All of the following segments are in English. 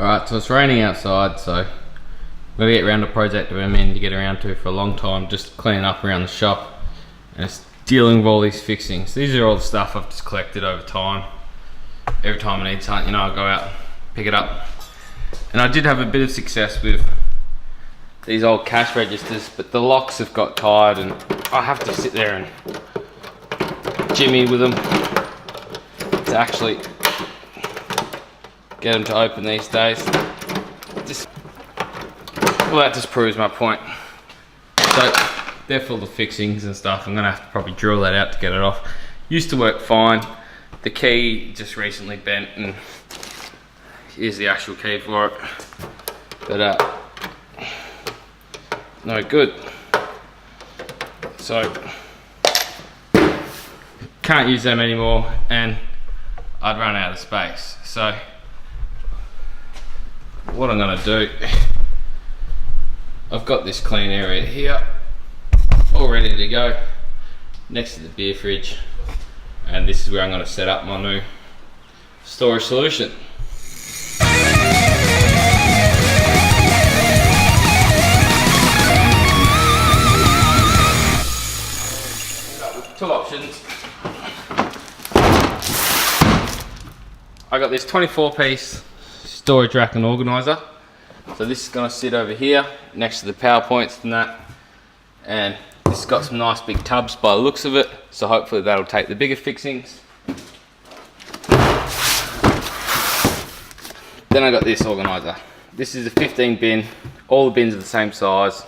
Alright, so it's raining outside, so I'm gonna get around a project I've been meaning to get around to for a long time, just cleaning up around the shop and it's dealing with all these fixings. These are all the stuff I've just collected over time. Every time I need something, you know, I'll go out, pick it up. And I did have a bit of success with these old cash registers, but the locks have got tired and I have to sit there and jimmy with them to actually get them to open these days. Well, that just proves my point. So they're full of fixings and stuff. I'm gonna have to probably drill that out to get it off. Used to work fine. The key just recently bent and here's the actual key for it. But no good. So can't use them anymore and I'd run out of space. So what I'm gonna do, I've got this clean area here all ready to go next to the beer fridge, and this is where I'm going to set up my new storage solution. Two options. I got this 24-piece storage rack and organizer. So this is going to sit over here next to the power points and that, and this has got some nice big tubs by the looks of it, so hopefully that'll take the bigger fixings. Then I got this organizer. This is a 15 bin, all the bins are the same size,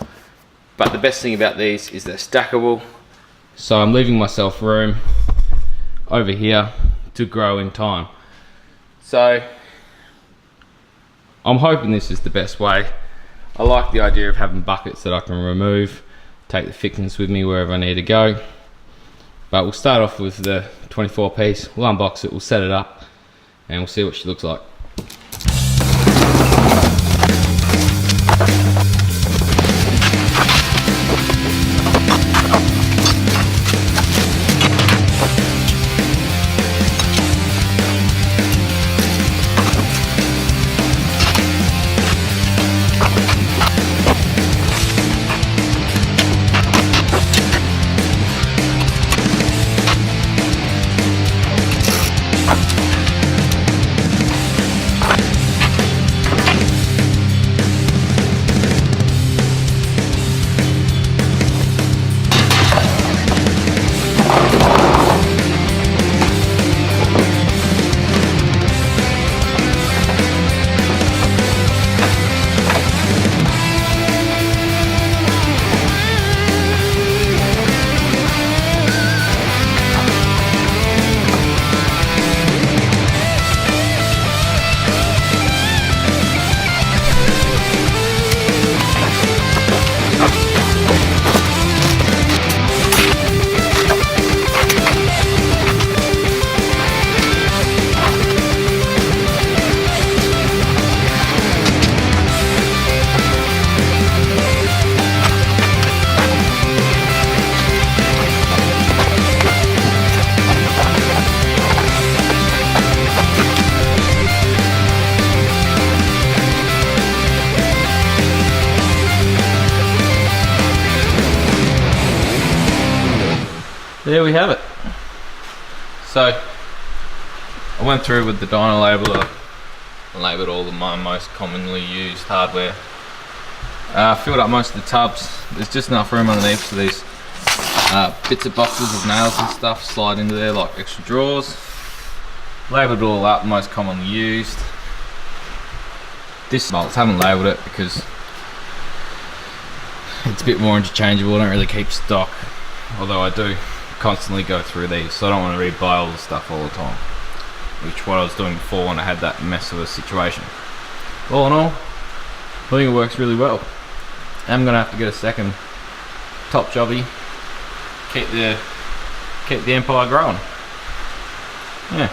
but the best thing about these is they're stackable, so I'm leaving myself room over here to grow in time. So I'm hoping this is the best way. I like the idea of having buckets that I can remove, take the fixings with me wherever I need to go. But we'll start off with the 24 piece, we'll unbox it, we'll set it up, and we'll see what she looks like. There we have it. So I went through with the dyno labeler and labelled all of my most commonly used hardware. Filled up most of the tubs. There's just enough room underneath for these bits of boxes of nails and stuff slide into there like extra drawers. Labelled it all up, most commonly used. This bolts, haven't labelled it because it's a bit more interchangeable. I don't really keep stock, although I do constantly go through these, so I don't want to rebuy all the stuff all the time, which what I was doing before when I had that mess of a situation. All in all, I think it works really well. I'm gonna have to get a second top jobby, keep the empire growing. Yeah.